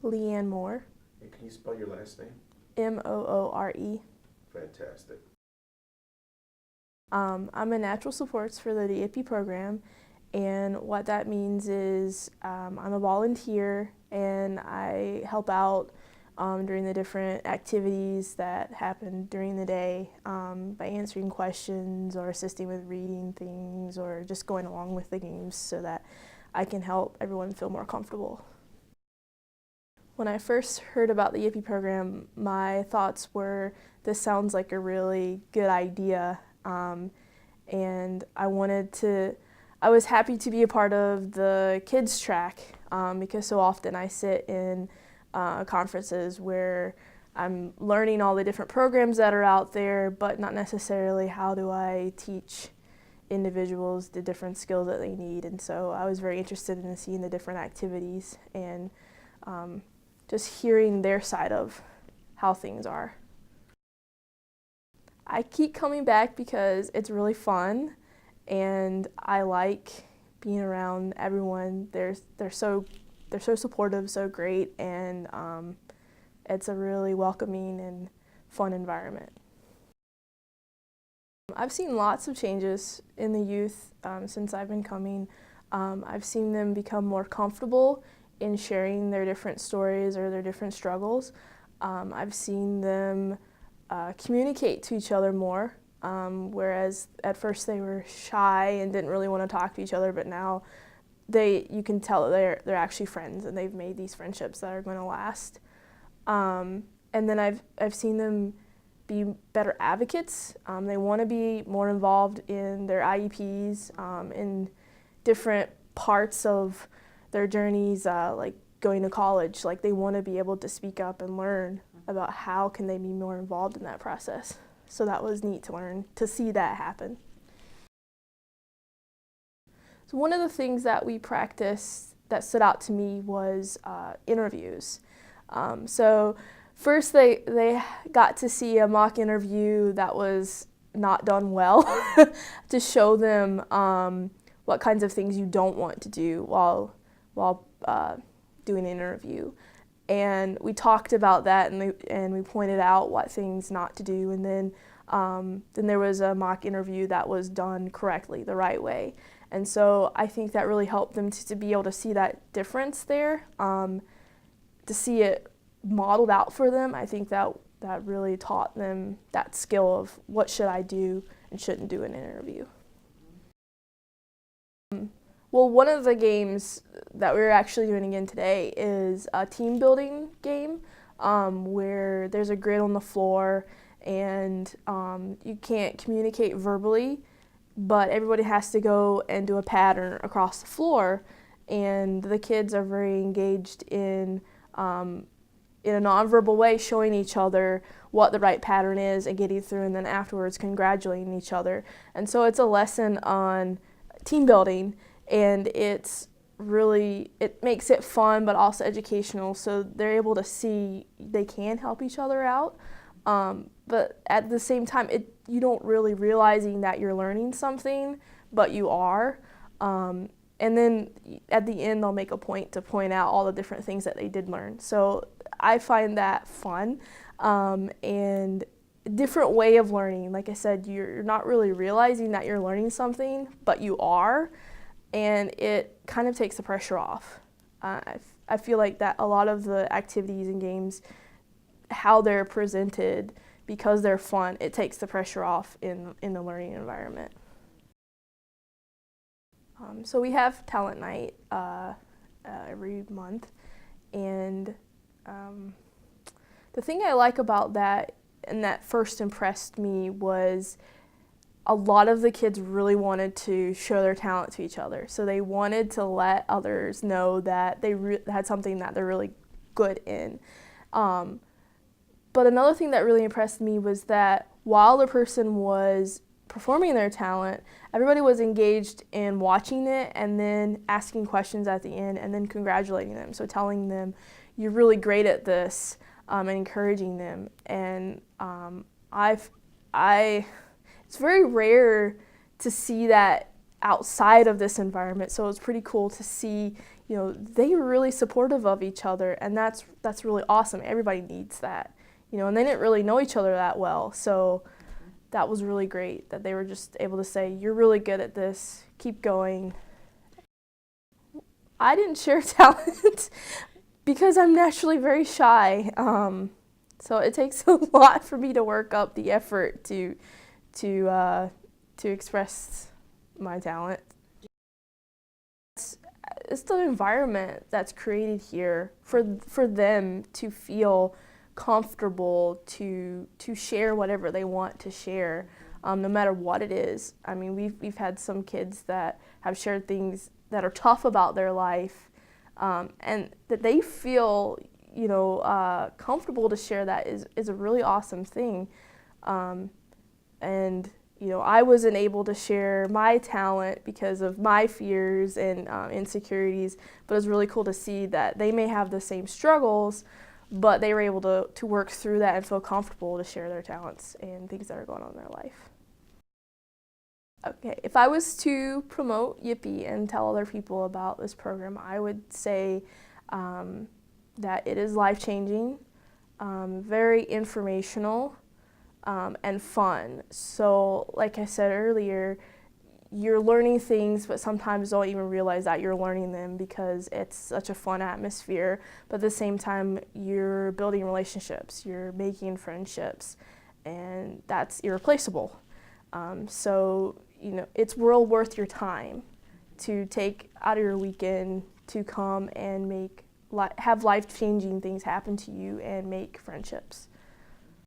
Leanne Moore. And can you spell your last name? Moore. Fantastic. I'm a natural supports for the DAP program, and what that means is I'm a volunteer and I help out during the different activities that happen during the day by answering questions or assisting with reading things or just going along with the games so that I can help everyone feel more comfortable. When I first heard about the YIPPY program, my thoughts were, this sounds like a really good idea. And I was happy to be a part of the kids track because so often I sit in conferences where I'm learning all the different programs that are out there, but not necessarily how do I teach individuals the different skills that they need. And so I was very interested in seeing the different activities and just hearing their side of how things are. I keep coming back because it's really fun and I like being around everyone. They're so supportive, so great, and it's a really welcoming and fun environment. I've seen lots of changes in the youth since I've been coming. I've seen them become more comfortable in sharing their different stories or their different struggles. I've seen them communicate to each other more, whereas at first they were shy and didn't really want to talk to each other, but now you can tell that they're actually friends and they've made these friendships that are going to last. And then I've seen them be better advocates. They want to be more involved in their IEPs, in different parts of their journeys, like going to college. Like they want to be able to speak up and learn about how can they be more involved in that process. So that was neat to learn, to see that happen. So one of the things that we practiced that stood out to me was interviews. So first they got to see a mock interview that was not done well to show them what kinds of things you don't want to do while doing an interview. And we talked about that and we pointed out what things not to do, and then there was a mock interview that was done correctly, the right way. And so I think that really helped them to be able to see that difference there, to see it modeled out for them. I think that really taught them that skill of what should I do and shouldn't do in an interview. Well, one of the games that we're actually doing again today is a team building game where there's a grid on the floor and you can't communicate verbally, but everybody has to go and do a pattern across the floor, and the kids are very engaged in a nonverbal way showing each other what the right pattern is and getting through, and then afterwards congratulating each other. And so it's a lesson on team building, and it makes it fun but also educational, so they're able to see they can help each other out, but at the same time you don't really realizing that you're learning something, but you are, and then at the end they'll make a point to point out all the different things that they did learn. So I find that fun, and a different way of learning. Like I said, you're not really realizing that you're learning something, but you are, and it kind of takes the pressure off. I feel like that a lot of the activities and games, how they're presented, because they're fun, it takes the pressure off in the learning environment. So we have talent night every month, and the thing I like about that, and that first impressed me, was a lot of the kids really wanted to show their talent to each other. So they wanted to let others know that they had something that they're really good in. But another thing that really impressed me was that while the person was performing their talent, everybody was engaged in watching it and then asking questions at the end and then congratulating them. So telling them, you're really great at this, and encouraging them. And it's very rare to see that outside of this environment, so it's pretty cool to see they were really supportive of each other, and that's really awesome. Everybody needs that, and they didn't really know each other that well, so that was really great that they were just able to say, you're really good at this, keep going. I didn't share talent because I'm naturally very shy, so it takes a lot for me to work up the effort to express my talent. It's the environment that's created here for them to feel comfortable to share whatever they want to share, no matter what it is. I mean, we've had some kids that have shared things that are tough about their life, and that they feel comfortable to share that is a really awesome thing. And I wasn't able to share my talent because of my fears and insecurities, but it's really cool to see that they may have the same struggles, but they were able to work through that and feel comfortable to share their talents and things that are going on in their life. Okay, if I was to promote Yippee and tell other people about this program, I would say that it is life-changing, very informational, and fun. So like I said earlier, you're learning things, but sometimes don't even realize that you're learning them because it's such a fun atmosphere. But at the same time, you're building relationships, you're making friendships, and that's irreplaceable. So it's well worth your time to take out of your weekend to come and have life-changing things happen to you and make friendships.